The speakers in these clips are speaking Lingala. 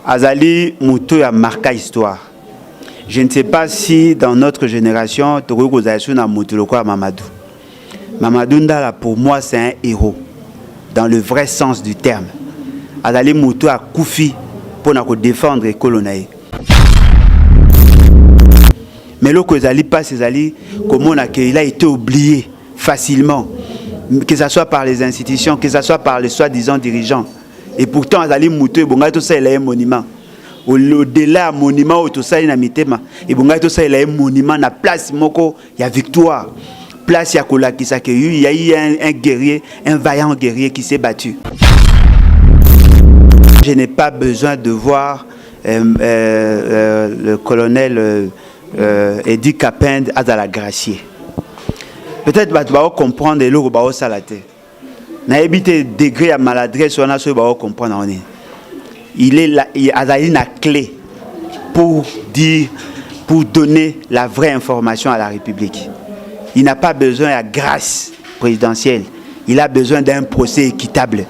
Azali Moutou a marqué histoire. Je ne sais pas si dans notre génération, Togo na Moutou à Mamadou. Mamadou Ndala, pour moi, c'est un héros, dans le vrai sens du terme. Azali Moutou a Koufi pour nous défendre et coloniser. Mais là, comment il a été oublié facilement, que ce soit par les institutions, que ce soit par les soi-disant dirigeants. Et pourtant, Azali Moutou, tout ça, il a un monument. Au-delà du monument, tout ça, il a un monument, la place, il y a victoire. Place, il y a eu un guerrier, un vaillant guerrier qui s'est battu. Je n'ai pas besoin de voir le colonel Edi Kapend à la Gracier. Peut-être que tu vas comprendre et l'eau va salater. Na évité degré à maladresse, on a ce va comprendre. Il est là, il a une clé pour dire, pour donner la vraie information à la République. Il n'a pas besoin de grâce présidentielle. Il a besoin d'un procès équitable.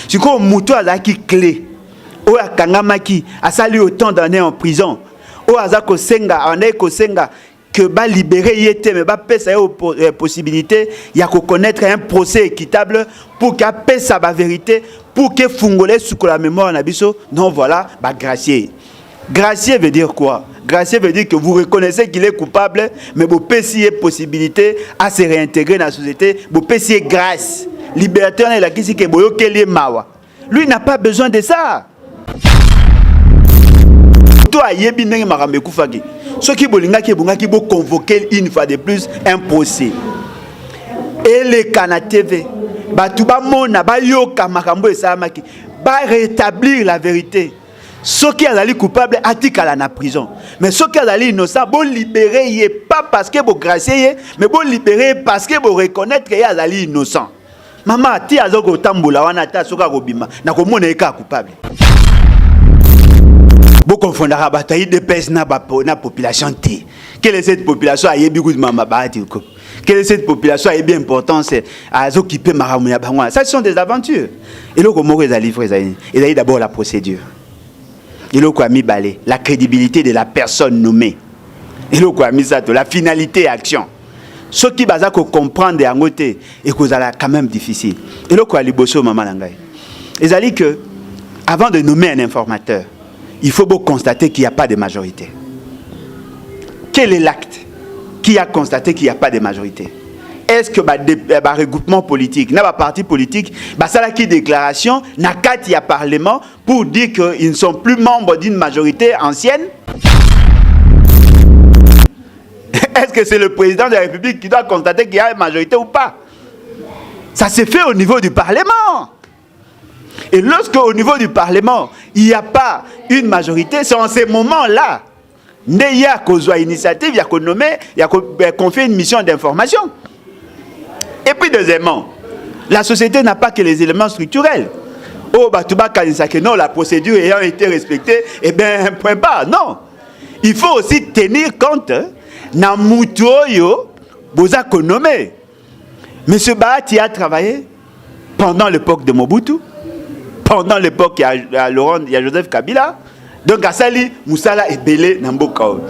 C'est comme Moutou a la clé. O a Kangamaki a sali autant d'années en prison. O a Zako Senga, en Eko Senga, que va libérer Yété, mais va payer sa possibilité, il y a qu'à connaître un procès équitable pour qu'il paie sa vérité, pour que Fungolé sous la mémoire Nabiso. Non, voilà, bah gracier. Gracier veut dire quoi? Gracier veut dire que vous reconnaissez qu'il est coupable, mais vous payez possibilité à se réintégrer dans la société, vous payez grâce. Libérateur, il a dit que Boyoke Mawa. Lui n'a pas besoin de ça. Toi, Yébine Marambe Koufagi. Ce qui veut convoquer une fois de plus un procès. Et les Kanatv, Batouba Mona, Bayoka Makambo et Sahamaki, va rétablir la vérité. Ceux qui sont coupables, attiquent à la prison. Mais ceux qui sont innocents, vous libérer, pas parce que vous graciez, mais vous libérer parce que vous reconnaissez qu'ils sont innocents. Maman, tu as dit tamboula, wana ta soka robima, na komona eka coupable. Vous confondez la bataille de pèse na population T. Quelle est cette population a yebi gout mama bahati ko? Quelle est cette population a yebi importance à s'occuper maramuya bangwa? Ça ce sont des aventures. Et là comment ils allient frère Zaini? Il a d'abord la procédure. Il a quoi mis balé la crédibilité de la personne nommée. Il a quoi mis ça la finalité et action. Ce qui va comprendre en côté et que ça quand même difficile. Et là quoi liboso maman nangai. Ils allaient que avant de nommer un informateur, il faut constater qu'il n'y a pas de majorité. Quel est l'acte qui a constaté qu'il n'y a pas de majorité? Est-ce que le regroupement politique, le parti politique, ça a une déclaration, il y a parlement pour dire qu'ils ne sont plus membres d'une majorité ancienne? Est-ce que c'est le président de la République qui doit constater qu'il y a une majorité ou pas? Ça se fait au niveau du Parlement. Et lorsque au niveau du Parlement, il n'y a pas une majorité, c'est en ces moments-là, il y a qu'aux initiatives, il y a qu'on nomme, il y a qu'on fait une mission d'information. Et puis deuxièmement, la société n'a pas que les éléments structurels. Oh, Batouba Kanisake, non, la procédure ayant été respectée, eh bien, point pas. Non. Il faut aussi tenir compte, na Moutoyo, Boza Konome. Monsieur Bahati a travaillé pendant l'époque de Mobutu. Pendant l'époque, il y a Joseph Kabila. Donc, Assali, Moussala est belé Nambokao.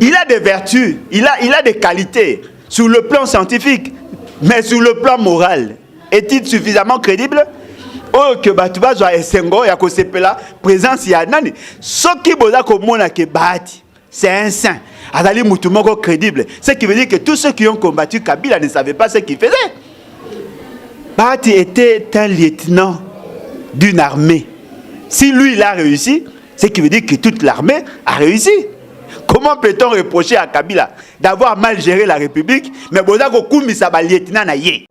Il a des vertus, il a des qualités sur le plan scientifique, mais sur le plan moral. Est-il suffisamment crédible? Oh, que Batouba soit Essengo, il y a que c'est là, présence, il y a Nani. Ce qui boza comme on a que Bahati, c'est un saint. Azali Moutoumoko crédible. Ce qui veut dire que tous ceux qui ont combattu Kabila ne savaient pas ce qu'il faisait. Bahati était un lieutenant d'une armée. Si lui il a réussi, ce qui veut dire que toute l'armée a réussi. Comment peut-on reprocher à Kabila d'avoir mal géré la République, mais Bozako Koumi Saba lieutenant na yé?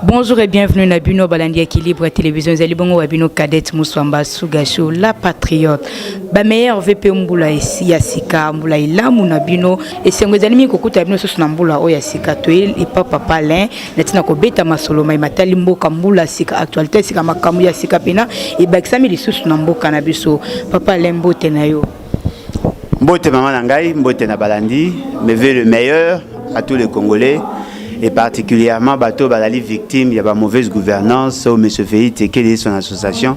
Bonjour et bienvenue à Bino Balandi Équilibre Télévision Zalibongo Wabino Cadet Mouswamba Sugasho la patriote. Ba meilleur VP Mbula ici Yasika Mbula ilamu na Bino et sengozalimi kokuta Bino sosu na Mbula o Yasika toel et papa palin natina ko beta masolo mai matali mboka Mbula sika actualité sika makamu Yasika pena et bakisami lisusu na mboka na biso papa lembo tenayo. Mbote maman Nangai, Mbote na balandi, me veut le meilleur à tous les Congolais et particulièrement bateau balali victime, il y a pas mauvaise gouvernance au monsieur Feite qui est son association,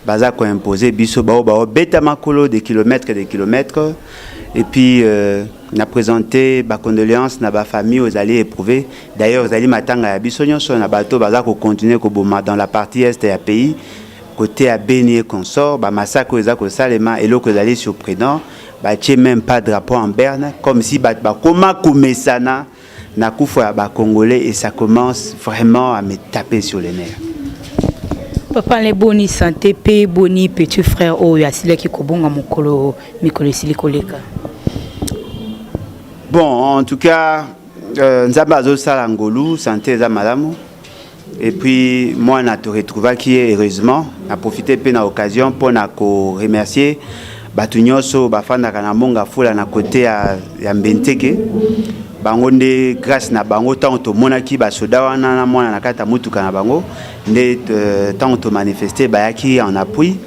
baza ko imposer biso bao beta makolo des kilomètres et puis on a présenté ba condoléances na ba famille aux alliés éprouvés. D'ailleurs aux alliés matanga ya biso nyonso na bateau baza ko continuer ko boma dans la partie est du pays côté à Béni et consort, ba massacre eza ko salema et l'autre alliés surprenant. Bah tu même pas de drapeau en berne comme si bah comment kumesana na kufa ba congolais et ça commence vraiment à me taper sur les nerfs. Papa les boni santé pe boni petit frère o ya sile ki kobonga mokolo mikolo silikoleka. Bon en tout cas nzamba zo sala ngolu santé za malamu et puis moi na te retrouva qui heureusement a profité pe na occasion pour na ko remercier batu nyonso bafanda kana monga fula na côté ya Mbenteke bango nde grâce na bango tant to monaki ba soda wana na mwana na kata mutuka na bango nde tant to manifester bayaki en appui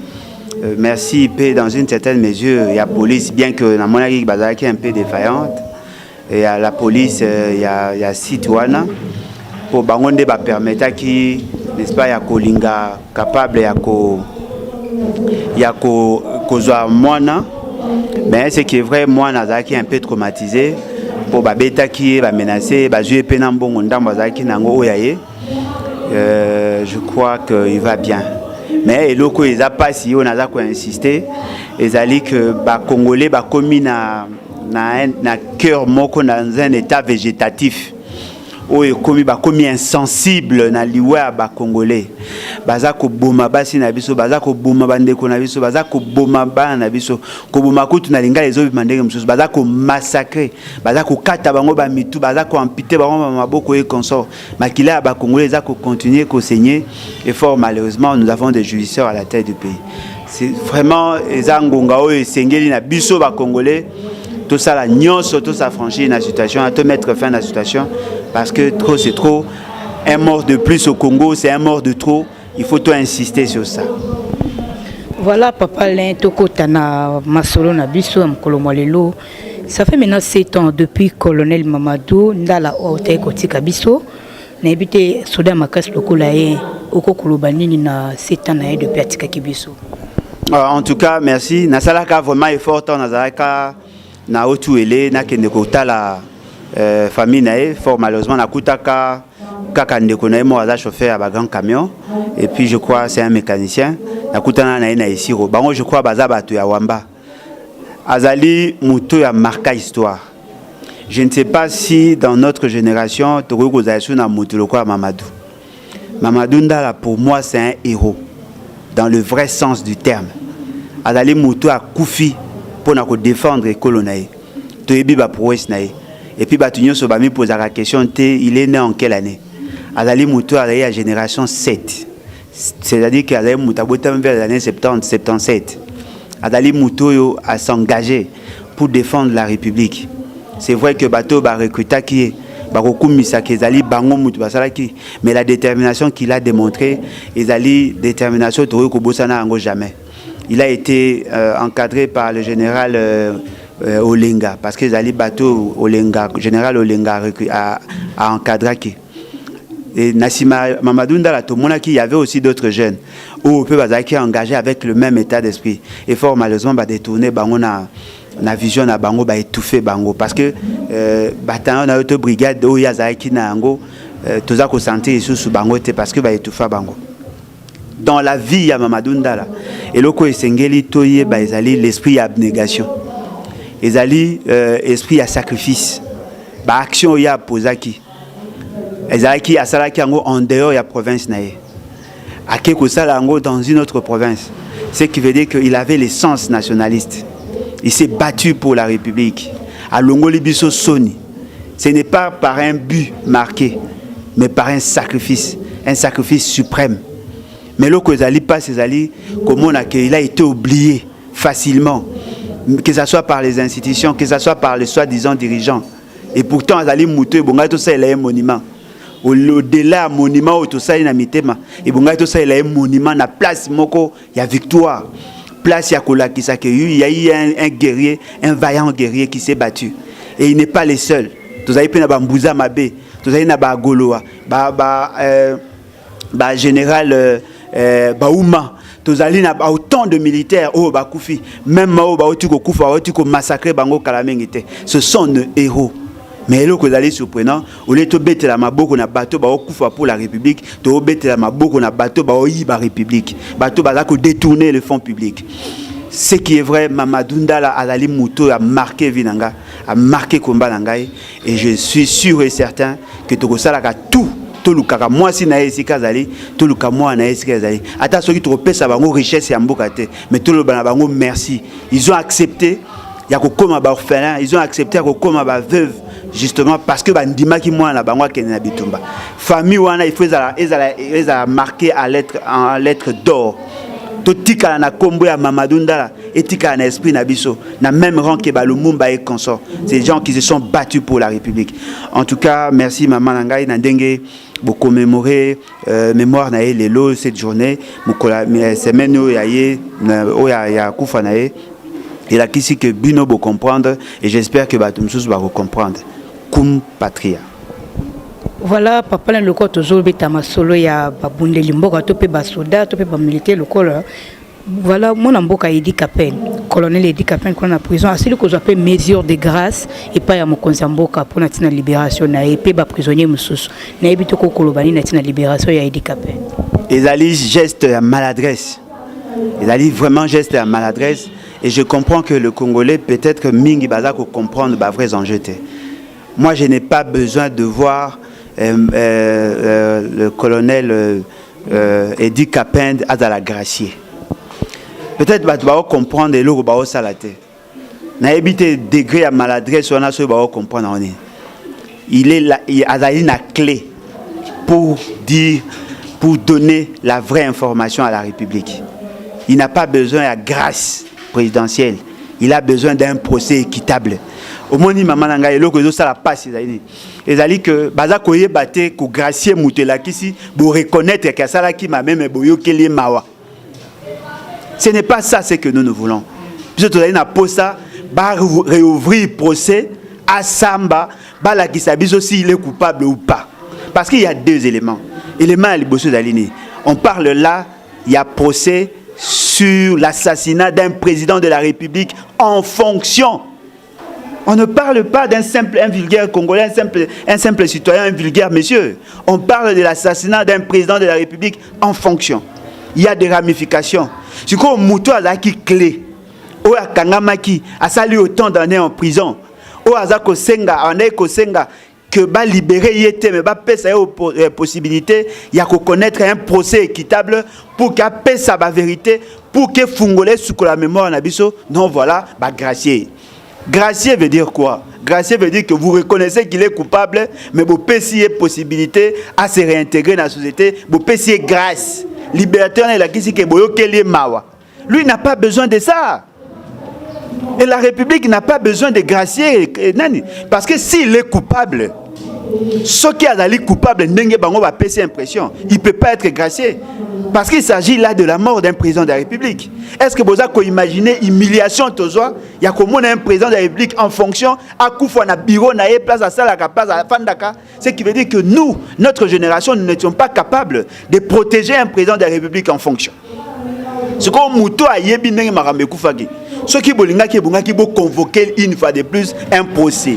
merci pe dans une certaine mesure ya police bien que na monaki bazaki un peu défaillante et à la police ya site wana pour bango nde ba permettre ki n'est-ce pas ya kolinga capable ya kozwa mwana mais c'est qui est vrai moi nazaki un peu traumatisé pour babeta qui va menacer ba jouer pena mbongo ndamba zaki nango oyaye je crois que il va bien mais eloko eza pasi on a ko insister ezali que ba congolais ba komi na cœur moko dans un état végétatif oyo komi ba komi insensible na liwa ba congolais baza ko boma basi na biso baza ko boma bandeko na biso baza ko boma bana na biso ko boma kutu na linga les obi mandenge msusu baza ko massacrer baza ko kata bango ba mitu baza ko amputer bango maboko et consort makila ba congolais za ko continuer ko saigner et fort malheureusement nous avons des jouisseurs à la tête du pays c'est vraiment ezangonga oyo sengeli na biso ba congolais tout ça la nyonso tout ça franchir la situation à te mettre fin à la situation parce que trop c'est trop un mort de plus au Congo c'est un mort de trop il faut tout insister sur ça. Voilà papa l'intoko tana masolo na biso mkolo molelo ça fait maintenant 7 ans depuis colonel Mamadou ndala ote kotika biso na ebité soda makasi lokola ye okokoloba nini na 7 ans na depuis atika kibiso. En tout cas merci na salaka vraiment effort na zalaka na otuele na kende kotala famille nae fort malheureusement na kutaka kaka ndeko na mo aza chauffeur à grand camion et puis je crois c'est un mécanicien na kutana na isiro bango je crois baza bato ya wamba azali muto ya marqué histoire je ne sais pas si dans notre génération toko zaïsou na muto lokwa Mamadou Ndala pour moi c'est un héros dans le vrai sens du terme azali muto a koufi pour na ko défendre ekolo na ye to yebi ba prouesse na ye et puis batu nyonso ba mi poser la question il est né en quelle année azali muto azali à génération 7 c'est-à-dire qu'il azali muto abota vers les années 70 77 azali muto yo à s'engager pour défendre la République c'est vrai que bato ba recruta qui ba kokumisa ke ezali bango muto basala ki mais la détermination qu'il a démontré ezali détermination to ko bosana ngo jamais. Il a été encadré par le général Olenga, parce que Zali Bato Olenga, général Olenga a encadré. Et Nassima Mamadou Ndala, il y avait aussi d'autres jeunes où on peut être engagé avec le même état d'esprit. Et fort malheureusement, bah, détourner bango na vision na bango, bah, étouffer bango. Parce que bataillon na autre brigade où il y a Zaki na ango, tout ça qu'on sentait sous bango, parce que bah, étouffer bango. Dans la vie, il y a Mamadou Ndala. Et loko esengeli toye ba ezali l'esprit abnégation. Ezali esprit à sacrifice. Ba action ya posaki. Ezali asalaki ango en dehors ya province nae. Akeko sala ango dans une autre province. Ce qui veut dire qu'il avait l'essence nationaliste. Il s'est battu pour la République. À Longoli biso soni. Ce n'est pas par un but marqué, mais par un sacrifice suprême. Mais le Kozali pas ces alliés, comment il a été oublié facilement, que ce soit par les institutions, que ce soit par les soi-disant dirigeants. Et pourtant, Azali Moutou, tout ça, il a un monument. Au-delà, monument, tout ça, il a un mitema. Et tout ça, il a un monument, la place, il y a victoire. place Yakola Kisake, il y a eu un guerrier, un vaillant guerrier qui s'est battu. Et il n'est pas le seul. Vous avez pu Mbouza Mabé, vous avez Goloa, général Baouma. Vous avez autant de militaires, même Mao Baotuko Koufa, Baotuko massacré Bango Kalamengite. Ce sont nos héros. Mais là, vous allez surprenant, au lieu de bêter la maboko na bateau ba okufa pour la République, to bêter la maboko na bateau ba oyiba République, bateau ba ko détourner le fonds public. Ce qui est vrai, Mamadou Ndala Azali Mouto a marqué Vinanga, a marqué combat nangai, et je suis sûr et certain que to salaka tout tolukaka moi si na esika zali, toluka moi na esika zali. Ata soki to pesa bango richesse ya mboka te, mais toloba na bango merci. Ils ont accepté ya ko koma ba orphelin, ils ont accepté ya ko koma ba veuve. Justement parce que bandima ki mwana bangwa kenena bitumba famille wana il faut ezala marqué en lettres d'or to tika na kombo ya Mamadou Ndala et tika na esprit na biso na même rang que Lumumba et consort. C'est des gens qui se sont battus pour la République. En tout cas, merci maman nangai na ndenge pour commémorer mémoire na lelo cette journée mukola semaine ya kufa na et là qu'ici que bino bo comprendre et j'espère que batumsus va comprendre. Comme patria. Voilà, papa le corps toujours betama solo ya babunde limboka to pe basoda to pe ba militaire le corps. Voilà, mon amboka Edi Kapen, colonel Edi Kapen qu'on a prison, c'est le qu'on appelle mesure de grâce et pas ya mon konzamboka pour la libération na et pe ba prisonnier mususu. Na ebito ko kolobani na libération ya Edi Kapen. Ezali geste à maladresse. Ezali vraiment geste à maladresse et je comprends que le Congolais peut-être mingi bazako comprendre ba vrais enjeux. Moi, je n'ai pas besoin de voir le colonel Edi Kapen à la Gracier. Peut-être que tu vas comprendre et l'autre va salater. Na évité degré à maladresse, on a ce va comprendre. Il est là, il a une clé pour dire, pour donner la vraie information à la République. Il n'a pas besoin de grâce présidentielle. Il a besoin d'un procès équitable. Au moins, maman nanga elo que ça la passe les ali que baza koye baté ko gracier mutela kisi pour reconnaître que ça là qui m'a même boyo keli mawa. Ce n'est pas ça ce que nous voulons. Puisque tu as une posta ba réouvrir procès à Samba ba la qui s'abise aussi il est coupable ou pas. Parce qu'il y a deux éléments. Élément à liboso d'Alini. On parle là, il y a procès sur l'assassinat d'un président de la République en fonction. On ne parle pas d'un vulgaire Congolais, un simple citoyen, un vulgaire monsieur. On parle de l'assassinat d'un président de la République en fonction. Il y a des ramifications. C'est comme Mouto Azaki clé. Ou à Kangamaki, a sali autant d'années en prison. Ou à Zako Senga, en Eko Senga, que va libérer Yete, mais va passer aux possibilités, il y a qu'à connaître un procès équitable pour qu'il y ait sa vérité, pour que Fungolais sous la mémoire n'abisso. Non, voilà, bah gracier. Gracier veut dire quoi? Gracier veut dire que vous reconnaissez qu'il est coupable, mais vous payez possibilité à se réintégrer dans la société, vous payez grâce. Libérateur est là qui est boyo keli mawa. Lui n'a pas besoin de ça. Et la République n'a pas besoin de gracier. Parce que s'il est coupable, ce qui est coupable, il ne peut pas être gracié. Parce qu'il s'agit là de la mort d'un président de la République. Est-ce que vous avez imaginé humiliation tozoa? Il y a comme un président de la République en fonction à Koufou na bureau na place à Salaka, place à Fandaka. Ce qui veut dire que nous, notre génération, nous n'étions pas capables de protéger un président de la République en fonction. Ce qu'on mouto a yebi nenge marambe Koufaki. Ce qui bolinga qui bo convoquer une fois de plus un procès.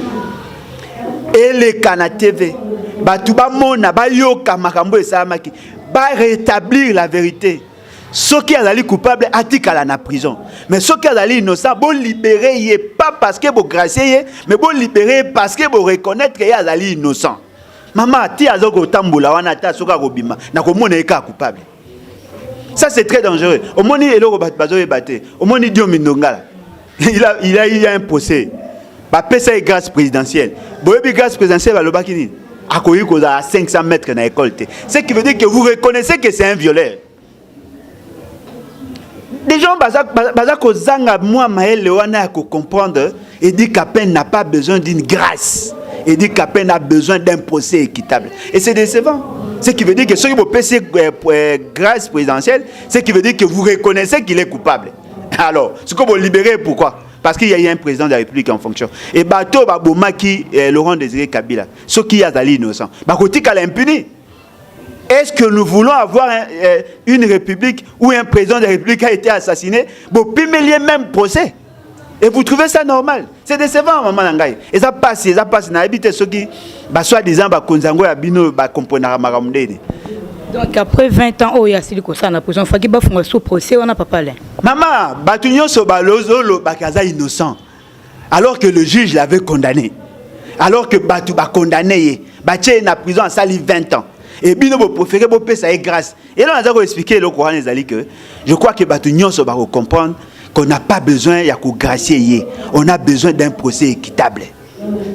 Et les Kana TV, batuba mona ba yoka makambo esamaki. Va rétablir la vérité. Ceux qui sont coupables, atikala na prison. Mais ceux qui sont innocents, bon libérer, pas parce que vous gracier, mais bon libérer parce que vous reconnaître qu'ils sont innocents. Maman, ti azoko tambola wana ta soka robima, na ko mona eka coupable. Ça c'est très dangereux. Au moni eloko bazo ebate. Au moni dio mindongala. Il a eu un procès. Ba pesa grâce présidentielle. Boyebi grâce présidentielle ba lobaki ni. À 500 mètres dans l'école. Ce qui veut dire que vous reconnaissez que c'est un violeur. Des gens moi Maël Lewana comprendre et dit qu'Apen n'a pas besoin d'une grâce. Et dit qu'Apen a besoin d'un procès équitable. Et c'est décevant. Ce qui veut dire que ceux qui vous paient grâce présidentielle, ce qui veut dire que vous reconnaissez qu'il est coupable. Alors, ce que vous libérez, pourquoi? Parce qu'il y a eu un président de la République en fonction. Et bateau Babomaki, Laurent Désiré Kabila, ceux qui sont innocents, Bakoti a l'impuni. Est-ce que nous voulons avoir une république où un président de la République a été assassiné? Bon, pimelier même procès. Et vous trouvez ça normal? C'est décevant, maman Nangaï. Et ça passe, n'a habité ceux qui, soi-disant, Konzango et Abino, comprennent Maramdé. Donc après 20 ans, il y a en prison. Il faut qu'il sous procès, on n'a pas parlé. Maman, Batunyo Sobalozo, Bakaza innocent. Alors que le juge l'avait condamné. Alors que Batu va condamné, Baché est en prison à sali 20 ans. Et Bino préféré Bopé ça est grâce. Et là on a expliqué le Coran les que je crois que Batunyo va comprendre qu'on n'a pas besoin de gracier. On a besoin d'un procès équitable.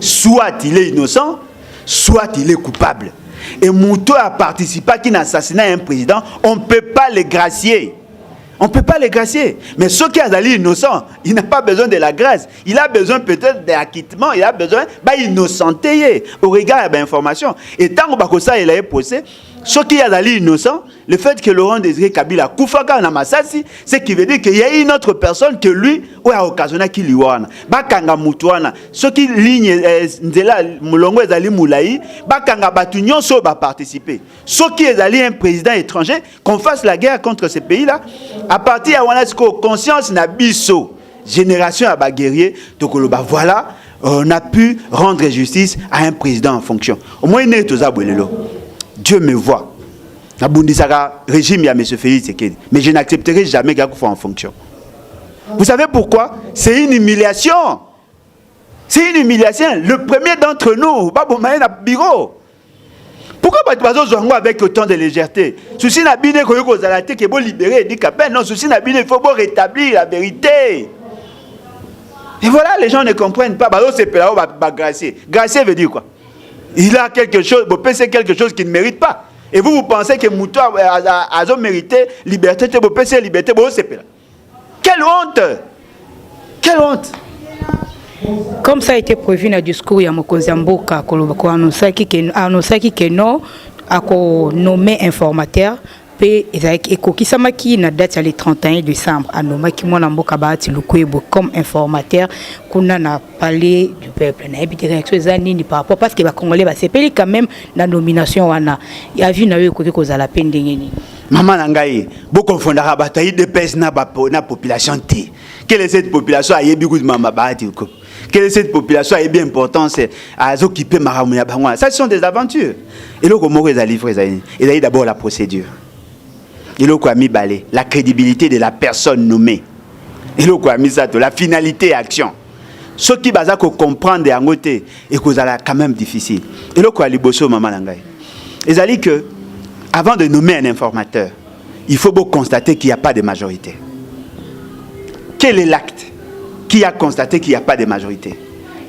Soit il est innocent, soit il est coupable. Et Mouto a participé à un assassinat un président, on ne peut pas les gracier. On ne peut pas les gracier. Mais ceux qui sont innocents, il n'a pas besoin de la grâce. Il a besoin peut-être d'acquittement, il a besoin d'innocenter au regard de l'information. Et tant que ça il a procès, ceux qui sont innocents, le fait que Laurent Désiré Kabila Koufaka na Masasi, c'est qui veut dire qu'il y a une autre personne que lui ou a occasionné qu'il y a. Bakanga Mutuana, ceux qui ligne Nzela Mulongo ezali Moulaï, Bakanga Batunyon so ba participer. Ceux qui est un président étranger, qu'on fasse la guerre contre ces pays-là, à partir de la conscience na biso, génération à guerrier, donc voilà, on a pu rendre justice à un président en fonction. Au moins il est tous abouelelo. Dieu me voit. Régime, il y a M. Félix Tshisekedi. Mais je n'accepterai jamais qu'il soit en fonction. Vous savez pourquoi? C'est une humiliation. C'est une humiliation. Le premier d'entre nous, Babo Maïn a bureau. Pourquoi pas de avec autant de légèreté? Souci n'a bien que vous libérer, dit qu'à peine. Non, souci n'a bien il faut rétablir la vérité. Et voilà, les gens ne comprennent pas. C'est gracier. Gracier veut dire quoi? Il a quelque chose, vous pensez quelque chose qu'il ne mérite pas. Et vous pensez que Mouto a mérité liberté, vous pensez liberté, c'est pas. Quelle honte! Quelle honte! Comme ça a été prévu dans le discours, il y a Mokonzi Mboka qui a annoncé que non, a nommé informateur. Et qui samaki na date le 31 décembre à nomaki mwana mboka baati lukwebo comme informateur kuna na palais du peuple na ebiti réaction za nini par rapport parce que ba congolais ba sepeli quand même la nomination wana ya vu na yo ko kozala pende ngeni maman nangai bo confondara bataille de pèse na population ti quelle est cette population a yebi ku mama baati ko quelle est cette population est bien importante c'est à occuper maramuya bangwa ça sont des aventures et le comment les livrer et d'abord la procédure. Il a mis balé la crédibilité de la personne nommée. Il a mis ça la finalité et action. Ce qui va comprendre en côté et que ça quand même difficile. Il a mis bosso maman langay. Il a dit que avant de nommer un informateur, il faut constater qu'il n'y a pas de majorité. Quel est l'acte qui a constaté qu'il n'y a pas de majorité?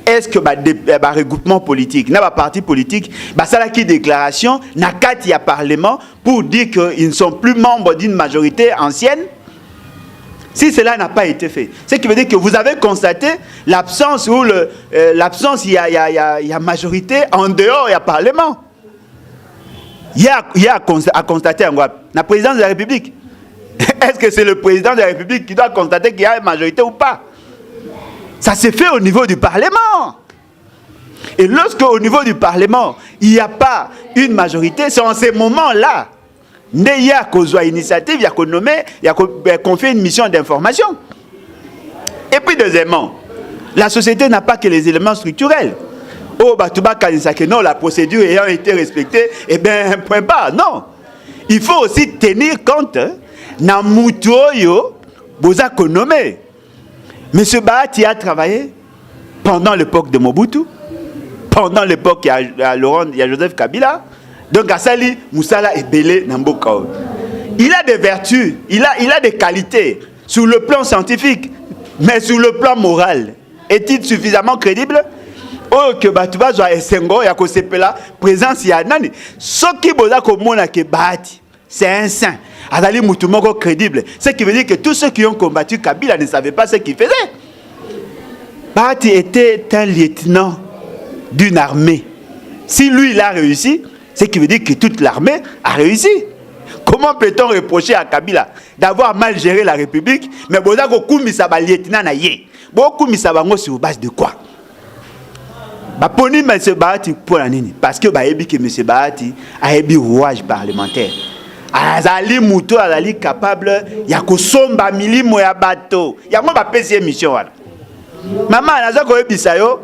Est-ce que le regroupement politique, le parti politique, ça a qui déclaration, n'a qu'à y a parlement pour dire qu'ils ne sont plus membres d'une majorité ancienne? Si cela n'a pas été fait, ce qui veut dire que vous avez constaté l'absence ou l'absence, il y a majorité en dehors, il y a parlement. Il y a à constater la présidence de la République. Est-ce que c'est le président de la République qui doit constater qu'il y a une majorité ou pas? Ça s'est fait au niveau du Parlement. Et lorsque au niveau du Parlement, il n'y a pas une majorité, c'est en ces moments-là, il y a qu'on soit initiative, il y a qu'on nomme, il y a qu'on fait une mission d'information. Et puis deuxièmement, la société n'a pas que les éléments structurels. Oh, non, la procédure ayant été respectée, eh bien, point barre. Non. Il faut aussi tenir compte, na mutoyo, boza konomé. Monsieur Bahati a travaillé pendant l'époque de Mobutu, pendant l'époque il y a Joseph Kabila, donc Assali Moussala est belé Namboka. Il a des vertus, il a des qualités sur le plan scientifique, mais sur le plan moral. Est-il suffisamment crédible? Oh que Batuba soit Essengo ya kosepela présence ya nani. Ce qui boza komona ke Bahati, c'est un saint. Azali Moutoumoko crédible. Ce qui veut dire que tous ceux qui ont combattu Kabila ne savaient pas ce qu'il faisait. Bahati était un lieutenant d'une armée. Si lui, il a réussi, ce qui veut dire que toute l'armée a réussi. Comment peut-on reprocher à Kabila d'avoir mal géré la République, mais vous avez koumisa ba lieutenant na ye. Beaucoup koumisa bango sur base de quoi? Ba poni M. Bahati pour la nini? Parce que ba yebi que M. Bahati a yebi rouage parlementaire. Azali muto azali capable ya kosomba milimo ya bato. Ya mo ba pesi mission wana. Maman naza ko yebisa yo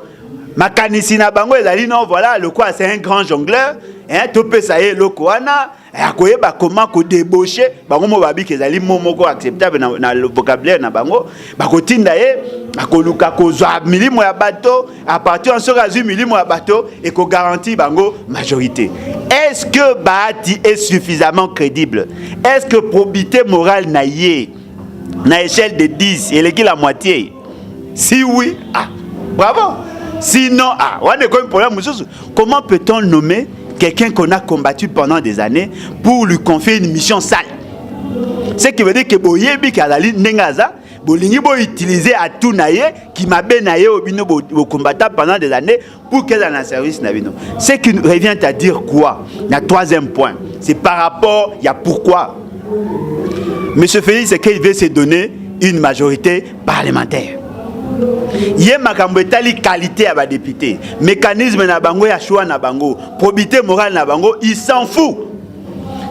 makanisi na bango ezali non voilà le quoi c'est un grand jongleur hein to pesa ye loko wana ya koyeba comment ko débaucher bango mo babi ke ezali momoko acceptable na le vocabulaire na bango bakotinda ye bakoluka kozwa milimo ya bato à partir en sera zu milimo ya bato et ko garantit bango majorité. Est-ce que Bahati est suffisamment crédible? Est-ce que probité morale na ye na échelle de 10 et qui la moitié? Si oui, ah bravo. Sinon, on a un problème. Comment peut-on nommer quelqu'un qu'on a combattu pendant des années pour lui confier une mission sale? Ce qui veut dire que Boyebi Kazali Nengaza, Bolingi bo utiliser à tout naïe qui m'a bien naïe au bino au combattant pendant des années pour qu'elle ait un service navino. Ce qui revient à dire quoi? Le troisième point, c'est par rapport, il y a pourquoi. Monsieur Félix, c'est qu'il veut se donner une majorité parlementaire. Yé makambo etali qualité à ba député, mécanisme na bango ya choix na bango, probité morale na bango, il s'en fout.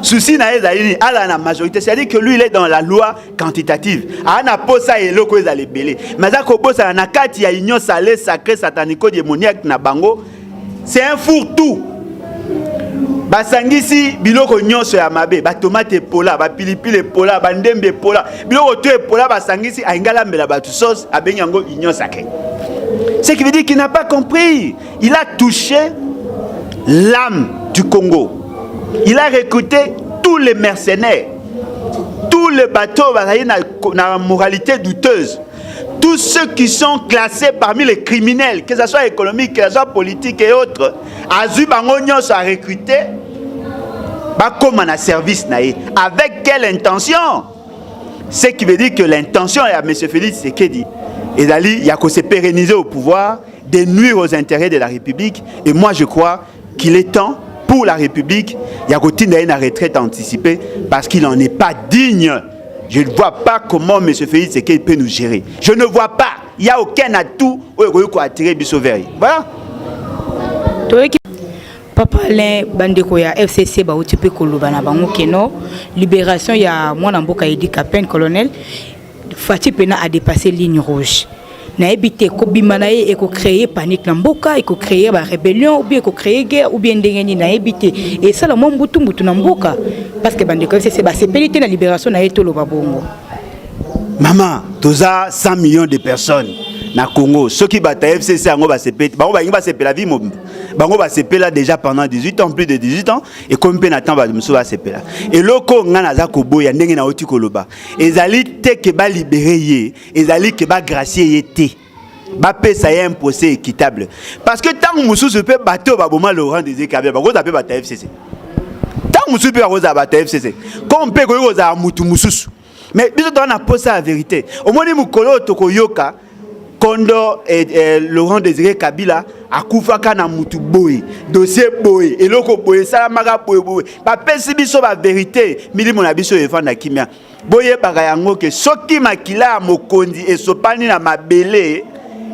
Souci na ezali ala na majorité, c'est-à-dire que lui il est dans la loi quantitative. Ana posa eloko ezali belé. Mais ça ko bosa na kati ya union salé sacré satanico démoniaque na bango, c'est un fourre-tout. Basangisi biloko nyonso ya mabe, ba tomate pola, ba pilipili pola, ba ndembe pola, biloko to pola basangisi aingala mbela ba sauce abenyango union sacrée. Ce qui veut dire qu'il n'a pas compris. Il a touché l'âme du Congo. Il a recruté tous les mercenaires, tous les bateaux na moralité douteuse. Tous ceux qui sont classés parmi les criminels, que ce soit économique, que ce soit politique et autres, Azu Bango Nyonso a recruté, comme un service naïe. Avec quelle intention? Ce qui veut dire que l'intention est à M. Félix Tshisekedi. Et Dali, il y a qu'à se pérenniser au pouvoir, de nuire aux intérêts de la République. Et moi, je crois qu'il est temps pour la République, il y a qu'à une retraite anticipée parce qu'il n'en est pas digne. Je ne vois pas comment M. Félix Tshisekedi peut nous gérer. Je ne vois pas. Il n'y a aucun atout où il faut attirer Bissoveri. Voilà. Papa Alain Bandeko ya FCC ba uti pe koloba na bango keno libération ya mwana mboka Idi Kapen colonel Fati Pena a dépassé ligne rouge. Na ebité ko bimana ye e ko créer panique na mboka e ko créer ba rébellion ou bien ko créer guerre ou bien ndengeni na ebité et ça la mbutu na mboka parce que Bandeko FCC ba sepelité na libération na etolo ba bongo. Maman, toza 100 millions de personnes na Congo. Ceux qui battent FCC ango ba sepelité, bango ba sepela vie mobile. Bango ba sepela déjà pendant 18 ans, plus de 18 ans et comme pe n'attend ba muso ba sepela. Et loko ngana za ko boya ndenge na oti koloba. Ezali te ke ba libérer ye, ezali ke ba gracier ye te. Ba pesa ye un procès équitable. Parce que tant muso se peut bateau ba boma Laurent Désiré Kabila, bango za pe battre FCC. Tant muso pe ba za battre FCC. Comme pe ko za mutu mususu. Mais biso on a posé la vérité. Au moins ni mukolo toko yoka Kondo et Laurent Désiré Kabila a koufaka na mutu boy dossier boy et loko boy salamaka boy ba pesi biso ba vérité mili mona biso evanda kimia boye bagayango ke soki makila mokonzi esopani na mabele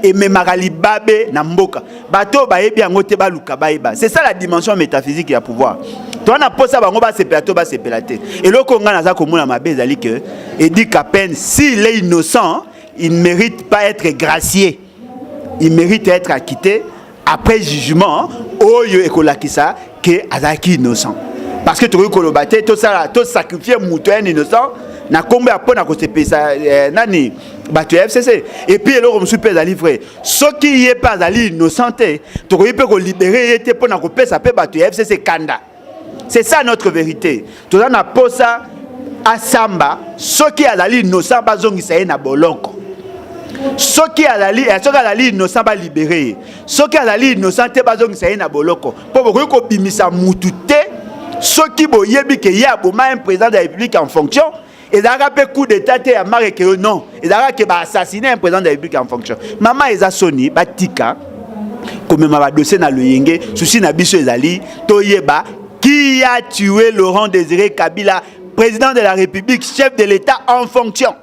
et memaka libabe na mboka bato bayebi yango te baluka bayeba. C'est ça la dimension métaphysique ya pouvoir. To na posa bango ba sepelato ba sepelate et loko ngana za komona mabe ezali que Idi Kapen s'il est innocent il ne mérite pas être gracié. Il mérite être acquitté après jugement. Oyo ekolakisa que azaki innocent. Parce que tu veux kolobate tout ça tout sacrifier mutuel innocent na kombe apona ko sepesa nani batu FCC et puis eloko musu pe za livré. Ce qui est pas ali innocenté, tu peux ko libérer était pona ko pesa pe batu FCC kanda. C'est ça notre vérité. Tu na posa asamba ce qui azali innocent bazongisa ye na boloko. Ce qui azali innocent ba libéré. Ce qui azali innocent te bazongisa ye na boloko. Po ko bimisa mutu te ce qui boyebi ke ya boma un président de la République en fonction et d'ara pe coup d'état te ya marque que non et d'ara ke ba assassiner un président de la République en fonction. Maman eza soni batika comme ma ba dossier na loyenge souci na biso ezali toyeba qui a tué Laurent Désiré Kabila président de la République, chef de l'État en fonction.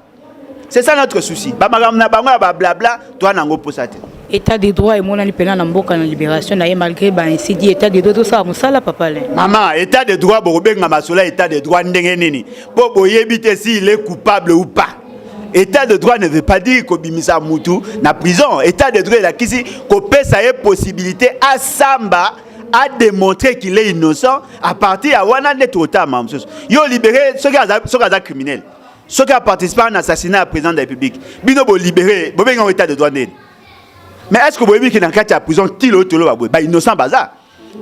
C'est ça notre souci. Blabla, toi nango posate. État des droits et mon alipena na mboka na libération na malgré ba ainsi dit état des droits tout ça musala papa le. Maman, état des droits bobenga masola état des droits ndenge nini. Po boyebite si il est coupable ou pas. État de droit ne veut pas dire ko bimisa mutu na prison. État de droit la kisi ko pesa ye possibilité à Samba à démontrer qu'il est innocent à partir à wana net otama msus. Yo libéré ceux qui sont criminels. Ceux qui ont participé à un assassinat à président de la République, bino bo libéré, bo benga état de droit ndeni. Mais est-ce que vous voyez qu'il y a en prison innocent bazar?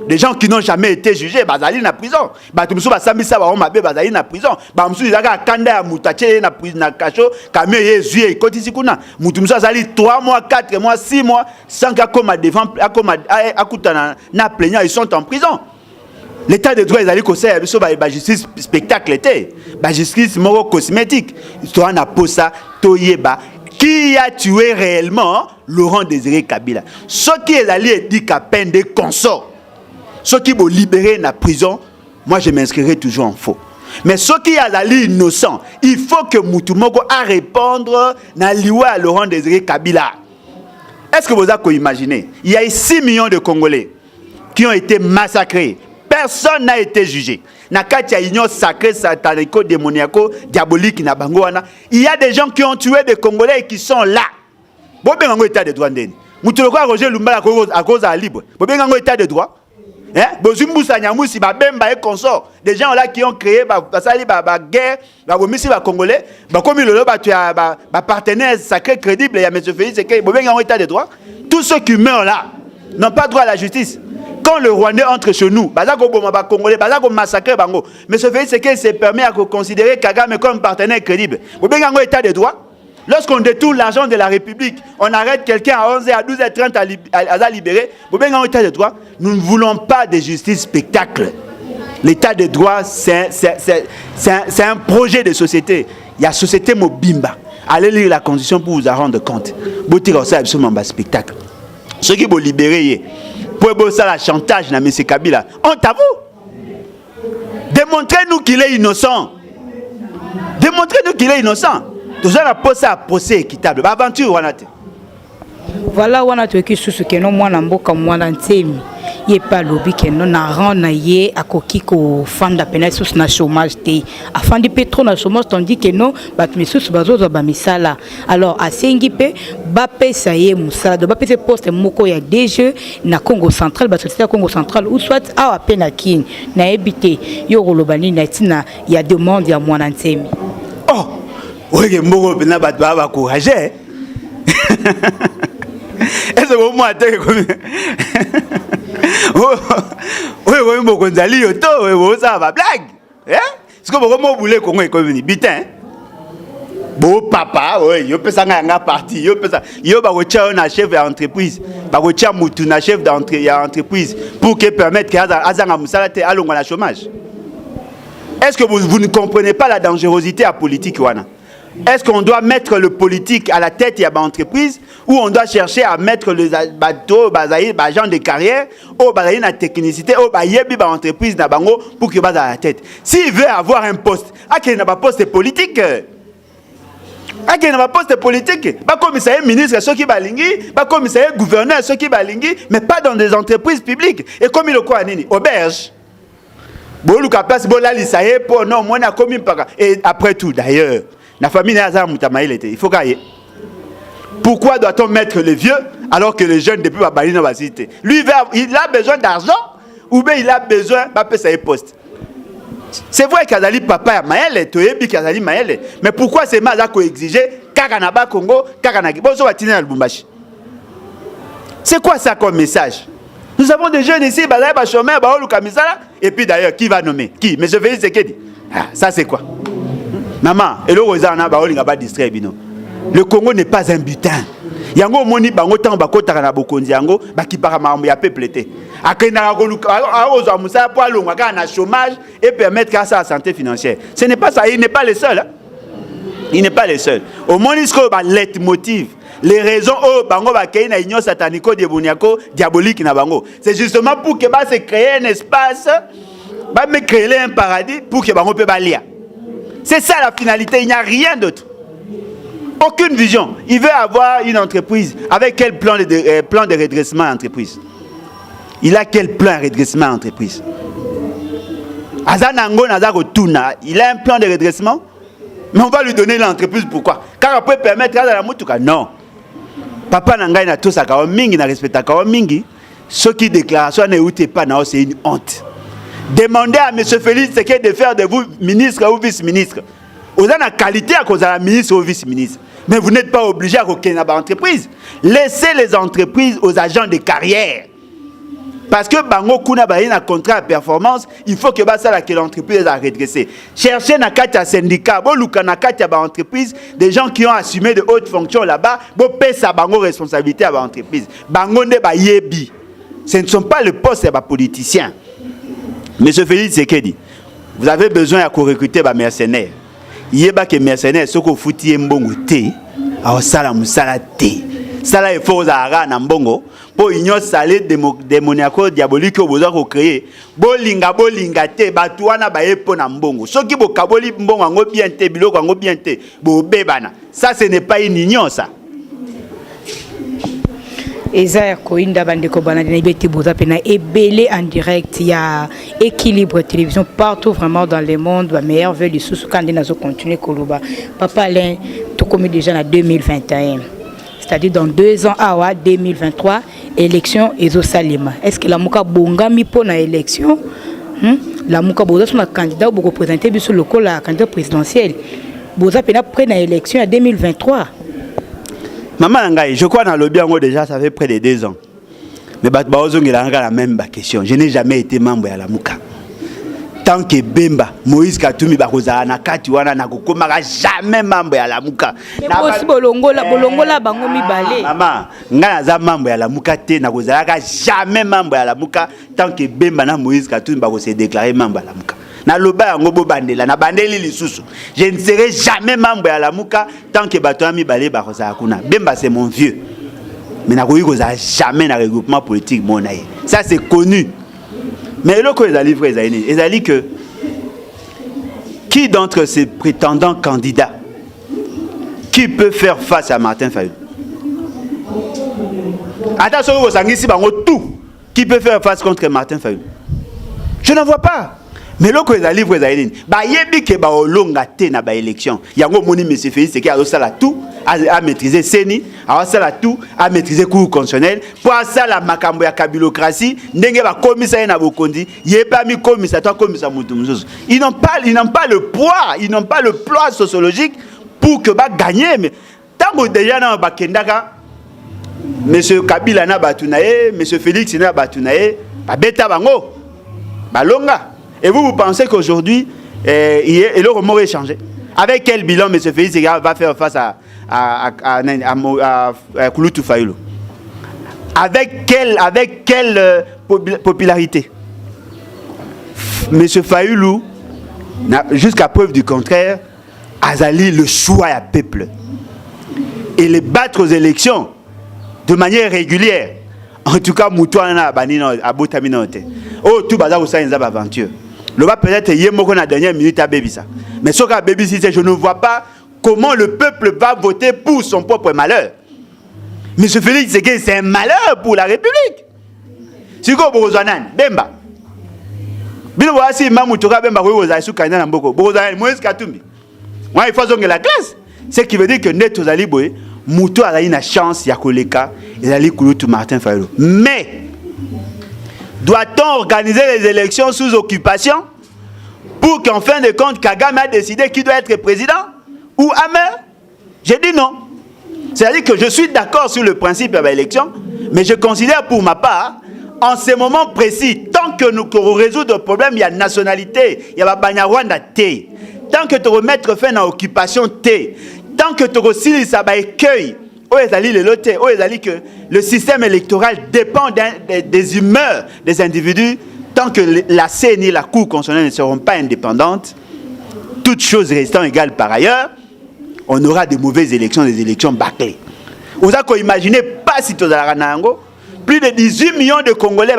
Des gens qui n'ont jamais été jugés, bazali na prison. Batumsu basambisa ba mabe bazali na prison. Bamsu izaka kanda ya mutache na prison na kacho, kamé yezuye ikoti sikuna. Mutumsu azali 3 mois, 4 mois, 6 mois sans qu'à comme devant akutana na plaignant, ils sont en prison. L'état de droit ezali ko sert biso ba justice spectacle était. Ba justice moro cosmétique. Toi na posa toyeba qui a tué réellement Laurent Désiré Kabila. Ceux qui est allé dit qu'à peine des consorts, ceux qui vont libérer la prison, moi je m'inscrirai toujours en faux. Mais ceux qui sont allés innocents, il faut que Moutoumoko a répondre na liwa à Laurent Désiré Kabila. Est-ce que vous avez imaginé? Il y a 6 millions de Congolais qui ont été massacrés. Personne n'a été jugé. Nakatia union sacrée, satanico, démoniaco, diabolique, nabangoana. Il y a des gens qui ont tué des Congolais et qui sont là. Bobengango état de droit ndeni. Mutuloko Roger Lumbala à cause à libre. Bobengango état de droit. Hein? Bozumbusa Nyamusi, Babemba et consorts. Des gens là qui ont créé la guerre, la bomisi ba Congolais. Comme il tu as partenaire sacré crédible, il y a M. Félix, c'est que Bobengango état de droit. Tous ceux qui meurent là n'ont pas droit à la justice. Quand le Rwandais entre chez nous, bazako bomba Congolais, bazako massacrer bango. Mais ce fait c'est qu'il se permet à considérer Kagame comme partenaire crédible. Bobengango état de droit. Lorsqu'on détourne l'argent de la République, on arrête quelqu'un à 11h, à 12h30 à libérer. Bobengango état de droit. Nous ne voulons pas de justice spectacle. L'état de droit, c'est un projet de société. Il y a société Mobimba. Allez lire la constitution pour vous en rendre compte. Boutira ça absolument un spectacle. Ceux qui vont libérer. Pour ça la chantage na M. Kabila. Honte à vous. Démontrez-nous qu'il est innocent. Démontrez-nous qu'il est innocent. Tout ça a un procès équitable. Aventure wanate. Voilà wanate qui sous que non moi namboka moi ntemi. Yé pas lobby que non na rend na yé akoki ko fanda pena sous na chômage té. Afin de pétro na chômage tandis que non bat misus bazo ba misala. Alors à Sengipe ba pesa yé musala de ba pesa poste moko ya DG na Congo central ba société Congo central ou soit a pena kin na ebité yo rolobani na tina ya demande ya moi ntemi. Oh, oui mboko pena bat ba courage. Est-ce que moi t'es comme oui, beaucoup d'ali yoto, oui, ça va blague. Hein? Est-ce que vous voulez qu'on ait comme bitin? Bon papa, oui, yo peut ça nga parti, yo peut ça. Yo ba retia na chef d'entreprise, ba retia mutu na chef d'entreprise pour que permettre que azanga musala te alonga na chômage. Est-ce que vous ne comprenez pas la dangerosité à politique wana? Est-ce qu'on doit mettre le politique à la tête de l'entreprise ou on doit chercher à mettre les bateaux, les gens de carrière, ou la technicité, ou l'entreprise pour qu'il base à la tête? S'il veut avoir un poste, il n'a pas poste politique. Il n'a pas poste politique. Pas commissaire ministre, ceux qui balingui, pas commissaire gouverneur, ceux qui balingui, mais pas dans des entreprises publiques. Et comme il le croit, auberge. Et après tout, d'ailleurs, la famille il faut gagner. Pourquoi doit-on mettre les vieux alors que les jeunes depuis Babali dans la cité? Lui, il a besoin d'argent ou bien il a besoin de payer sa poste. C'est vrai qu'Azali papa Maël, Toyebi Kazali Maël, mais pourquoi c'est mal qu'on exige Kakanaba Congo, Kakanagi? C'est quoi ça comme message? Nous avons des jeunes ici, et puis d'ailleurs, qui va nommer? Qui? Mais je vais dire c'est ça c'est quoi? Maman, et le Congo n'est pas un butin. Yango moni bango tant bakota na bokonzi yango bakipaka mambo ya peuple té. Akena aozo musa po alonga ka na chômage et permettre qu'à sa santé financière. Ce n'est pas ça, il n'est pas le seul. Hein? Il n'est pas le seul. Au monisco ba leitmotiv, les raisons bango ba kei na union satanico diabolique na bango. C'est justement pour que ba se créer un espace, ba me créer un paradis pour que bango peut balia. C'est ça la finalité, il n'y a rien d'autre. Aucune vision. Il veut avoir une entreprise. Avec quel plan de redressement d'entreprise? Il a quel plan de redressement d'entreprise? Il a un plan de redressement, mais on va lui donner l'entreprise. Pourquoi? Car on peut permettre à la moutouka. Non. Papa Nangai n'a tout ça, mingi n'a respecté mingi. Ce qui déclaration n'est pas, c'est une honte. Demandez à M. Félix Tshisekedi de faire de vous ministre ou vice-ministre. Vous avez la qualité à cause de la ministre ou vice-ministre. Mais vous n'êtes pas obligé à reconnaître l'entreprise. Laissez les entreprises aux agents de carrière. Parce que bango kuna ba un contrat de performance, il faut que l'entreprise a redressé. Cherchez na kati ya syndicat, bo luka na kati ya ba entreprise, des gens qui ont assumé de hautes fonctions là-bas, bo pesa bango responsabilité à ba entreprise. Bango ne ba yebi. Ce ne sont pas le poste des politiciens. Monsieur Félix Tshisekedi, vous avez besoin de recruter des mercenaires. Il y a des mercenaires, ceux qui foutent un bon thé, à sala musala thé. Sala est faux à na mbongo pour union salé démoniaco diabolique au besoin de créer. Bolinga te batuana ba epo na mbongo. Ceux qui bokaboli mbongo ngo bien te biloko ngo bien te bo bebana. Ça ce n'est pas une union ça. Eza koinda bandeko banadina ibeti boza pena ebele en direct, il y a Équilibre télévision partout vraiment dans le monde, ba meilleur veut le sous quand nazo continuer koloba. Papa Alain to comme déjà en 2021. C'est-à-dire dans 2 ans à 2023 élection ezo salima. Est-ce que la muka bonga mi pona élection? La muka boza son candidat pour représenter biso local la candidat présidentiel. Boza pena près na élection en 2023. Maman Nangai, je crois dans le bien déjà, ça fait près de 2 ans. Mais il a la même question. Je n'ai jamais été membre de la Mouka. Tant que Bemba, Moïse Katoumi, Bakozana, Katiwana, Nakokomara, jamais membre de la Mouka. Mais aussi Bolongola, Bangomi Balé. Maman, Nganaza membre de la Mouka, Nakozaka, jamais membre de la Mouka. Tant que Bemba, Moïse Katoumi, Bakose déclaré membre de la Mouka. Na loba ngobo bandela na bandeli lisusu. Je ne serai jamais membre à la Mouka tant que Batoami Balé Barosa Akuna. Bemba c'est mon vieux. Mais na koza jamais na regroupement politique monaï. Ça c'est connu. Mais le ko ezali vrai ezali que qui d'entre ces prétendants candidats qui peut faire face à Martin Fayulu? Attention vous sangisi bango tout qui peut faire face contre Martin Fayulu? Je n'en vois pas. Mais le quoi les livres zaïdine ba yebi ke ba olonga te na ba élection yango moni monsieur Félix Tshisekedi a sala tout à maîtriser Seni a sala tout à maîtriser cour constitutionnel pour ça la makambo ya kabilocratie ndenge ba commissaire na bokondi yeba mi commissaire toi commissaire mutu mususu ils n'ont pas le poids sociologique pour que ba gagner. Mais tango déjà na ba kendaka monsieur Kabila na batunaye monsieur Félix na batunaye ba beta bango balonga. Et vous pensez qu'aujourd'hui, le remords est changé? Avec quel bilan M. Félix va faire face à Kouloutou Fayulu? Avec quelle popularité? M. Fayulu, jusqu'à preuve du contraire, Azali le choix à peuple. Et les battre aux élections de manière régulière. En tout cas, Moutouana à Botaminote. Oh, tout bazar ou ça, une aventure. Le va peut-être y est la dernière minute à Baby ça. Mais ce qu'a Baby si je ne vois pas comment le peuple va voter pour son propre malheur. Monsieur Félix Tshisekedi, c'est un malheur pour la République. Si vous avez Bemba. Bien voici Mamoutoura Bemba vous avez sous Kanya Mboko. Vous avez Moïse Katumbi. Moi il faut zonger la classe. Ce qui veut dire que net aux Aliboé, Moutou a une chance Yakoleka et Ali Kouloutou Martin Fayulu. Mais doit-on organiser les élections sous occupation pour qu'en fin de compte, Kagame a décidé qui doit être président ou Amer? J'ai dit non. C'est-à-dire que je suis d'accord sur le principe de l'élection, mais je considère pour ma part, en ce moment précis, tant que nous résoudre le problème, il y a nationalité, il y a Banyarwanda T. Tant que tu remettre fin à l'occupation T, tant que tu resilles ça accueil. Que le système électoral dépend des humeurs des individus. Tant que la CENI et la Cour constitutionnelle ne seront pas indépendantes, toutes choses restant égales par ailleurs, on aura de mauvaises élections, des élections bâclées. Vous avez imaginé pas si tu as plus de 18 millions de Congolais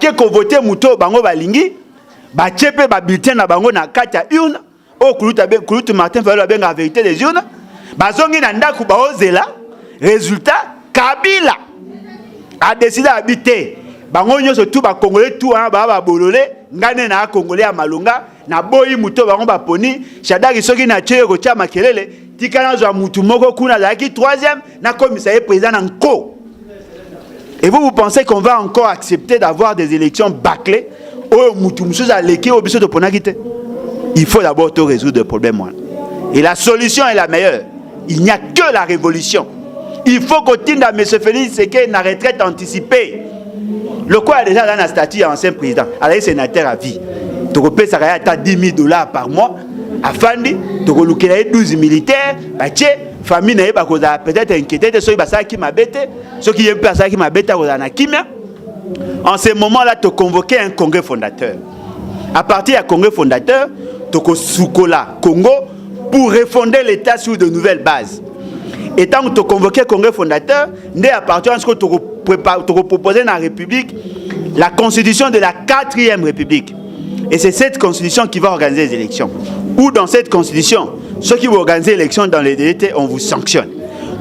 qui ont voté Mouto Bango Balingi, ba chepe ba bulletin na bango na kati ya urne o kulutu Martin Fayulu benga la vérité des urnes bazongi na ndaku ba ozela résultat Kabila a décidé d'habiter bango nyonso tout ba congolais tout ba bololé ngane na congolais ya malunga na boyi muto bango ba poni Shadari soki na tcheye ko tia makelele tikana zo mutu moko kuna zaki 3e na commissaire président nko. Et vous pensez qu'on va encore accepter d'avoir des élections bâclées? Il faut d'abord tout résoudre le problème. Et la solution est la meilleure. Il n'y a que la révolution. Il faut qu'on tienne à M. Félix Tshisekedi une retraite anticipée. Le quoi est déjà dans la statut ancien président. Alors, il est sénateur à vie. Tu peux ça à 10 000 $ par mois. Afandi, tu peux 12 militaires. Famille n'est pas peut-être inquiétée de ceux qui m'a bêté. Ceux qui aiment ça qui m'a bêté en ce moment-là, tu as convoqué un congrès fondateur. À partir du congrès fondateur, tu as Soukola Congo pour refonder l'État sur de nouvelles bases. Et tant que tu as convoqué un congrès fondateur, à partir de ce que tu as proposé dans la République, la constitution de la 4e République. Et c'est cette constitution qui va organiser les élections. Ou dans cette constitution, ceux qui vont organiser les élections dans les délais, on vous sanctionne.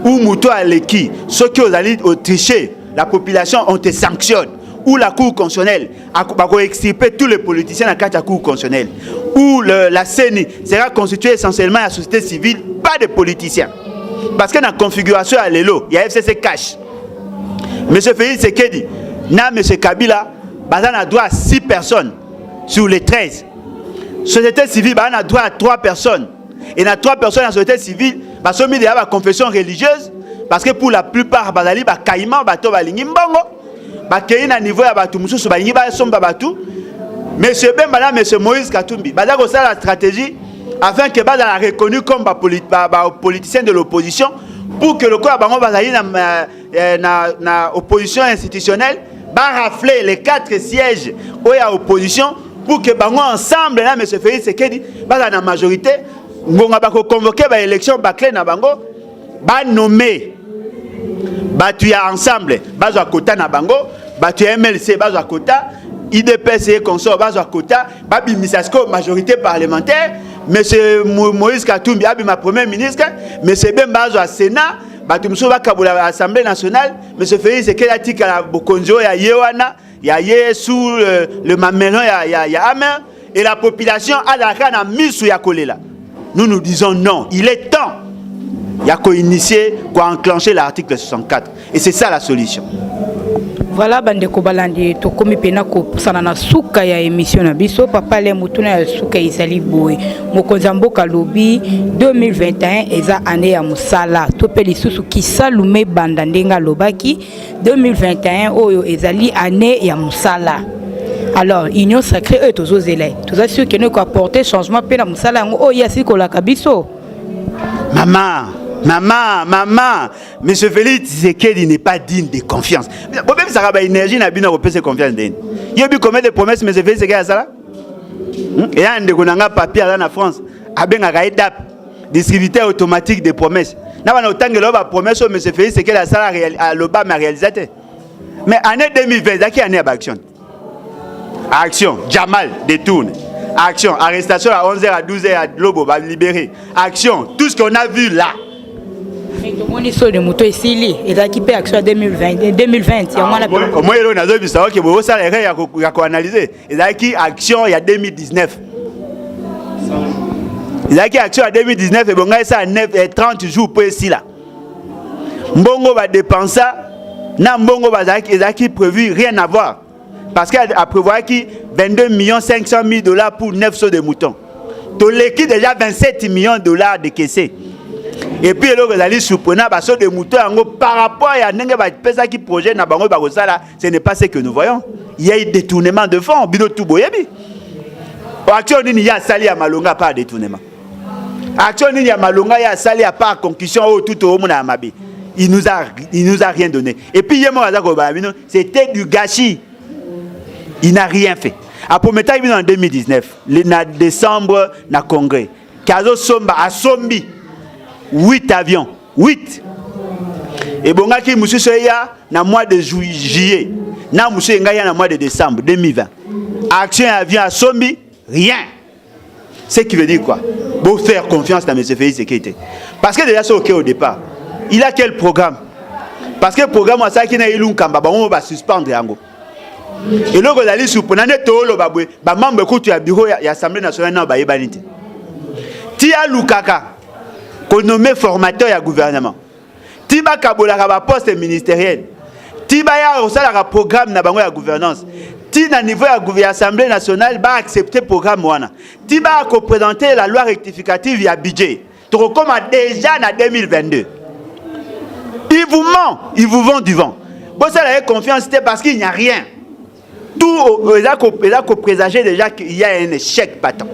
Ou Mouto Aleki, ceux qui ont triché, la population, on te sanctionne. Ou la Cour constitutionnelle, on va extirper tous les politiciens dans la Cour constitutionnelle. Ou la CENI sera constituée essentiellement à la société civile, pas de politiciens. Parce que dans la configuration à l'élo, il y a FCC cash. M. Félix Tshisekedi, M. Kabila, il a droit à 6 personnes sur les 13. Société civile, il a droit à 3 personnes. Et dans 3 personnes dans la société civile, il y a la confession religieuse. Parce que pour la plupart, il y a caïman, il y a niveau ya batu mususu balingi ba somba batu monsieur Bemba monsieur Moïse Katumbi bada ko ça la stratégie afin que bada la reconnu comme politicien de l'opposition pour que le corps bango bazali na opposition institutionnelle ba rafler les 4 sièges où il y a opposition pour que bango ensemble là monsieur Félix Tshisekedi bada na majorité ngonga ba ko convoquer ba élection ba clé na bango ba nommer batu ya ensemble bazwa kota na bango batu ya MLC bazwa kota IDPS consort bazwa kota babimisasko majorité parlementaire monsieur Moïse Katumbi abima premier ministre monsieur Bemba bazwa Sénat batu muso bakabula Assemblée nationale monsieur Félix Tshisekedi atika la bokonzo ya yewana ya sous le mamelon ya amer et la population a la kana misu ya kolela. Nous disons non, il est temps. Il y a qu'à initier, qu'à enclencher l'article 64. Et c'est ça la solution. Voilà, bandeko balandi to komi pena ko sana na suka ya émission na biso papa le mutuna ya suka izali boy mokonzambo kalobi 2021 eza année ya musala to pe lisusu kisalume banda ndenga lobaki 2021 oyo ezali année ya musala. Alors union sacrée eux tozo zela toza sûr que nous ko apporter changement pe na musala ngo o yasi ko la kabiso Maman, M. Félix Tshisekedi n'est pas digne de confiance. Même ça a énergie n'a bien repérer confiance d'elle. Il y a eu combien de promesses M. Félix Tshisekedi à ça? Et un de konanga papier là en France, a bien un étape distributeur automatique des promesses. N'a pas autant que l'homme promesse M. Félix Tshisekedi à ça à l'Obama réalisateur. Mais année 2020, qui année d'action? Action, Jamal détourne. Action, arrestation à 11h à 12h à Globo va libérer. Action, tout ce qu'on a vu là. Mais tout le monde est sur le moto ici, il a équipé action à 2020. 2020, moi, il a dit ça, il a analysé. Il a équipé action il y a 2019. Il a équipé action à 2019 et bon, ça a 30 jours pour ici là. Mbongo va dépenser, Mbongo va prévu rien à voir. Parce qu'elle a prévu 22 500 000 $ pour 9 sauts de moutons. Tu l'équipe déjà 27 millions de $ de caissés. Et puis, les surprenant, les de moutons, par rapport à ce qui projet, ce n'est pas ce que nous voyons. Il y a eu détournement de fonds. Action il y a sali à Malonga par détournement. Action il y a Malonga, il y a sali à part concussion tout au monde à Mabi. Il nous a rien donné. Et puis, c'était du gâchis. Il n'a rien fait. Après, en 2019, en décembre, dans le congrès, Kazo Somba a sombi 8 avions. 8. Et bon, qui monsieur Soya, dans le mois de juillet, dans le mois de décembre 2020. Action avion à sombi, Rien. Ce qui veut dire quoi? Pour faire confiance à M. Félix Tshisekedi. Parce que déjà, c'est OK au départ. Il a quel programme? Parce que le programme, c'est qu'il y a un kamba, on va suspendre. Et là, on a dit, si on a un membre du bureau de l'Assemblée nationale, on va y aller. Tia Lukaka, qu'on nomme formateur du gouvernement. Tiba Kabola, poste ministériel. Tiba ya aussi un programme na bango ya gouvernance. Ti na niveau de l'Assemblée nationale va accepter le programme wana. Tiba a présenter la loi rectificative via budget. Tu recommandes déjà en 2022. Ils vous mentent, ils vous vendent du vent. Bon, ça a confiance parce qu'il n'y a rien. Tout il a présager déjà qu'il y a un échec patent.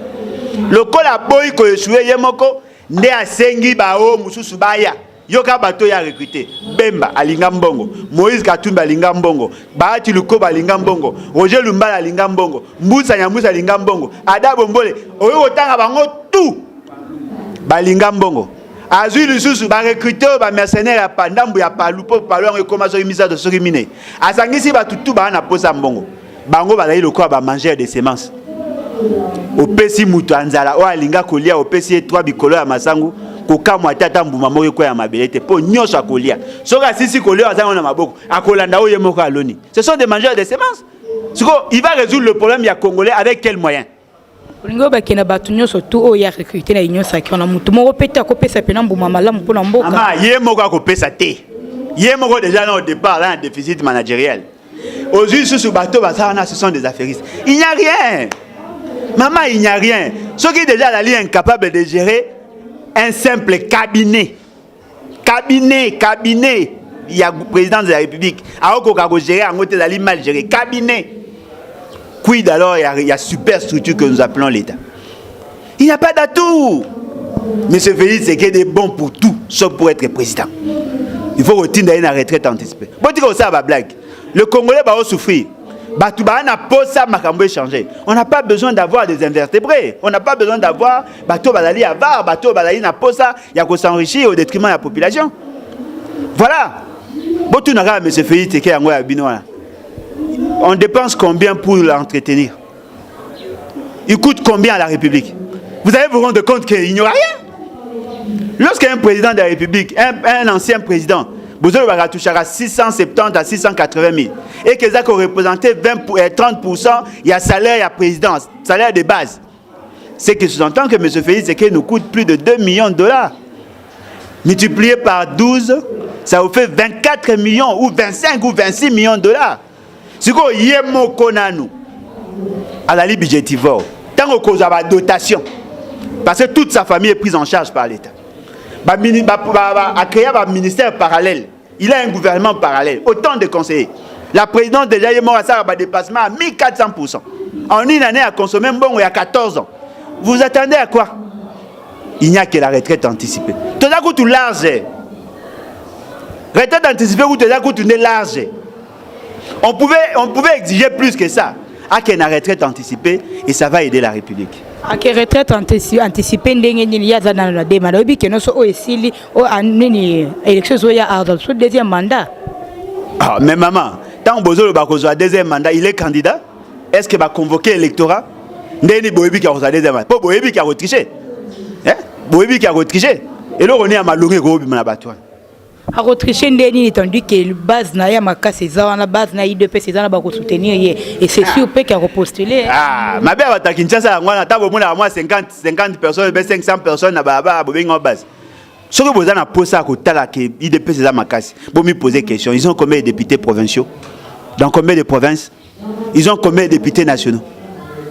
Le col a boy ko échoué yemoko ndé a sengi bao mususu baya. Yoka bato ya recruté. Bemba alinga mbongo. Moïse Katumba alinga mbongo. Bahati Lukoba alinga mbongo. Roger Lumbala alinga mbongo. Mbusa Nyamusa alinga mbongo. Ada Bombole. Oyo otanga bango tout. Balinga mbongo. Azui lisusu ba recruter ba mercenaires ya pandambu ya palupo palo en commencer mise de sorimine. Asangisi ba tutu ba na posa mbongo. Bango ba le quoi ba manger des semences. Au pesi mutu anzala o alinga kolia au pesi 3 bikolo ya masangu. Koka mwatata mbuma moko ko ya mabelete po nyonso akolia. Soka sisi kolia azanga na maboko. Akolanda o yemoko aloni. Ce sont des mangeurs de semences. Il va résoudre le problème ya Congolais avec quel moyen? Lingo ba kena batu nyonso tu o ya recruter na nyonso akona mutu moko peta ko pesa pena mbuma malamu pona mboka. Ama yemoko akopesa te. Yemoko déjà là au départ là un déficit managériel. Aujourd'hui sous bateau bazana ce sont des affairistes. Il n'y a rien. Maman, il n'y a rien. Ceux qui déjà la ligne incapable de gérer un simple cabinet. Cabinet. Il y a le président de la République. Alors qu'on a géré, on a mal géré. Cabinet. Quid alors, il y a super structure que nous appelons l'État. Il n'y a pas d'atout. M. Félix Tshisekedi est bon pour tout, sauf pour être président. Il faut retirer une retraite anticipée. Bon, tu sais, ça blague. Le Congolais va souffrir. On n'a pas besoin d'avoir des invertébrés. On n'a pas besoin d'avoir bateau balali à var, bateau balali na posa, il y a qu'on s'enrichir au détriment de la population. Voilà. Bon, tu n'as M. Félix Tshisekedi. On dépense combien pour l'entretenir? Il coûte combien à la République? Vous allez vous rendre compte qu'il n'y aura rien. Lorsqu'un président de la République, un ancien président, vous allez toucher à 670 à 680 000 et que ça représentait 30%, il y a salaire, il y a présidence, salaire de base. C'est que sous-entend que M. Félix Tshisekedi nous coûte plus de 2 millions de dollars. Multiplié par 12, ça vous fait 24 millions ou 25 ou 26 millions de dollars. C'est quoi yemo konanu à la ligne budgétivore. Tant qu'on cause la dotation, parce que toute sa famille est prise en charge par l'État. A créé un ministère parallèle. Il a un gouvernement parallèle. Autant de conseillers. La présidente déjà est morte à un dépassement à 1400%. En une année, à consommer un bon il y a 14 ans. Vous attendez à quoi? Il n'y a que la retraite anticipée. Tout à coup, tout large. Retraite anticipée, tout à coup, tout est large. On pouvait exiger plus que ça. À qu'il y ait une retraite anticipée et ça va aider la République. À quelle retraite anticipée il y a dans la demande que nous sommes ici au élection au deuxième mandat. Ah mais maman, tant que Bozo le deuxième mandat, il est candidat. Est-ce qu'il va convoquer l'électorat? Ndeni Boyebi qui a reçu deuxième mandat. Pas Boyebi qui a retriché. Boyebi qui a retriché. Et là on est à Malongé Robi Manabatouan. A retriché ndeni étendu que base na ya makasi za wana base na IDP c'est za ba ko soutenir et c'est sûr pe qui a repostuler. Ah, ma belle à Kinshasa ngwana tabo mona moi 50 personnes, 500 personnes na baba bobenga base. Ce que vous avez posé à côté là que IDP c'est za makasi. Bon me poser question, ils ont combien de députés provinciaux? Dans combien de provinces? Ils ont combien de députés nationaux?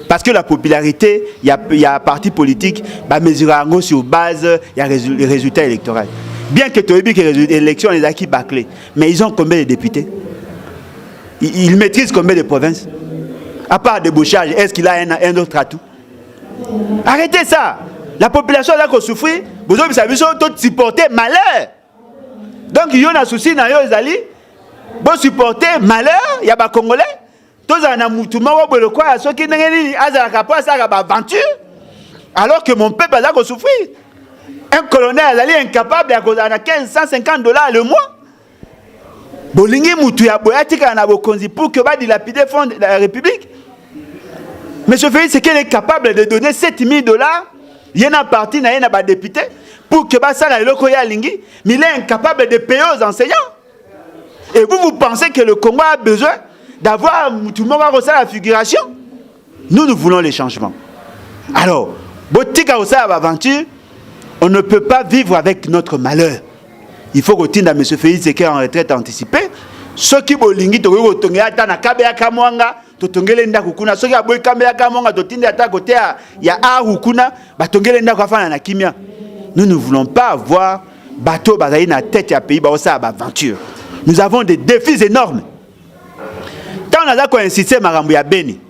Parce que la popularité, il y a un parti politique, bah mesurer sur base, il y a les résultats électoraux. Bien que tu aies vu que les élections les acquis bâclés, mais ils ont combien de députés? Ils maîtrisent combien de provinces? À part débauchage, est-ce qu'il a un autre atout? Arrêtez ça! La population là qui souffre, vous avez tout supporter malheur. Donc il y a un souci dans les alliés, vous supporter malheur, il y a des Congolais, tous en moutouma ou le quoi, ceux qui n'ont pas aventure, alors que mon peuple a souffert. Un colonel est incapable de gagner $150 le mois. Bolingi Moutou ya boyatika na bokonzi pour que va dilapider fonds de la République. Monsieur Félix, c'est qu'elle est capable de donner 7 000 $. Il y a un parti, il y a un député, pour que ça la lokoya lingi, mais il est incapable de payer aux enseignants. Et vous pensez que le Congo a besoin d'avoir tout le monde va recevoir la figuration? Nous voulons les changements. Alors, botika osa aventure, on ne peut pas vivre avec notre malheur. Il faut que M. Félix est en retraite anticipée. Ceux qui bolingi to go tonga ata na kabe akamwanga to tongele nda kukuna ceux qui aboy kabe akamwanga to tinde ata côté ya ahukuna ba tongele nda kwa fana na kimia. Nous ne voulons pas avoir bateau bazali na tête ya pays ba osa ba aventure. Nous avons des défis énormes. Tant on a insister marambo ya Beni.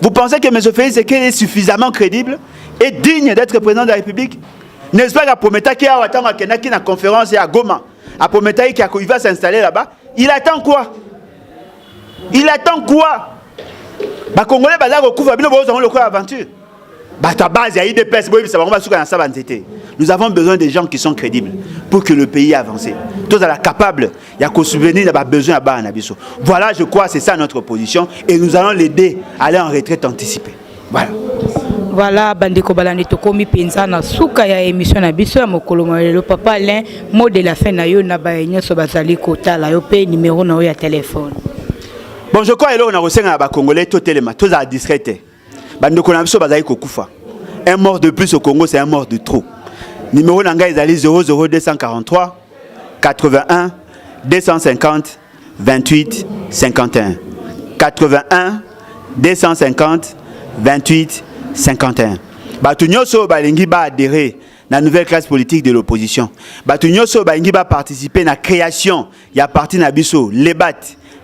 Vous pensez que M. Félix est suffisamment crédible et digne d'être président de la République? N'est-ce pas qu'à Prometa qui a attendu à la conférence à Goma, à Prometa qui va s'installer là-bas, il attend quoi? Il attend quoi? Bah Congolais bazar au couvre bien bon le quoi aventure. Bah ta base il y a IDPS boy ça va on va souka ça banzete. Nous avons besoin de gens qui sont crédibles pour que le pays avance. Tous à la capable, il y a qu'au souvenir il y a besoin à bas nabiso. Voilà, je crois c'est ça notre position et nous allons l'aider à aller en retraite anticipée. Voilà. Voilà, bandeko balandi tokomi penza na suka ya émission na biso ya mokolo le papa Alain mot de la fin na yo na ba nyoso bazali kotala yo pe numéro na yo ya téléphone. Bon, je crois que on a reçu un Congolais tout téléma, tous à discréter. Bandeko na biso bazali kokufa. Un mort de plus au Congo, c'est un mort de trop. Numéro nanga ezali 00243 81 250 28 51 81 250 28 51. Batu nyoso balingi ba adhérer la nouvelle classe politique de l'opposition. Batu nyoso balingi ba participer na création ya parti na biso les bat,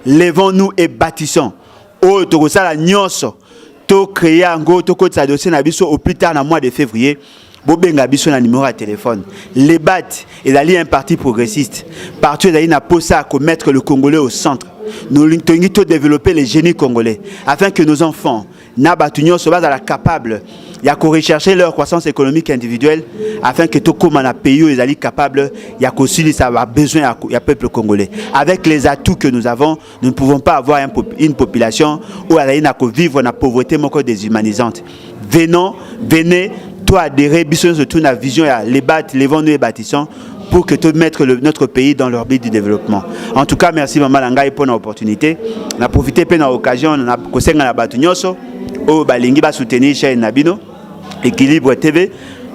levons-nous et bâtissons. O to sala nyoso to créer ngo to ko tsa dossier na biso au plus tard na mois de février. Bobenga biso na numéro à téléphone. Les bat et un parti progressiste. Parti d'aller na posa à mettre le Congolais au centre. Nous devons développer les génies congolais afin que nos enfants n'abattuent soient capables de rechercher leur croissance économique individuelle afin que tout comme un pays où ils sont capables de ça a besoin du peuple congolais. Avec les atouts que nous avons, nous ne pouvons pas avoir une population où elle a vivre dans la pauvreté déshumanisante. Venez, toi adhérer, surtout la vision, les bâtiments, les vendeurs et bâtissons pour que tout mettre notre pays dans l'orbite du développement. En tout cas, merci Maman Langai pour l'opportunité. On a profité de l'occasion, on a conseillé à Batunyoso, au Balingi ba soutenir chaîne Nabino, Équilibre TV,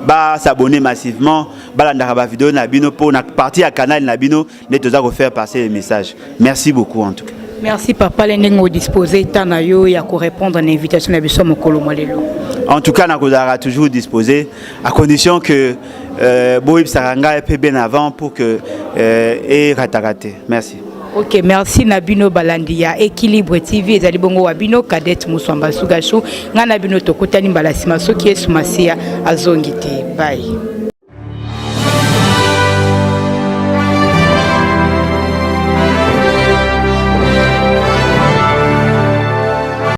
ba s'abonner massivement, balandara ba vidéo Nabino pour na partie à canal Nabino, les deux à refaire passer les messages. Merci beaucoup en tout cas. Merci papa Lenengo disposé tanayo ya ko répondre à l'invitation Nabiso Mokolo Molelo. En tout cas, Nakodara toujours disposé à condition que Boïb Saranga est bien avant pour que et ratarate. Merci. Ok, merci Nabino Balandia, Équilibre TV, Zalibongo Wabino, Cadet Mouswamba Sugashu, Nabino Tokotani Balasima, Soki Sumasia, Azongite. Bye.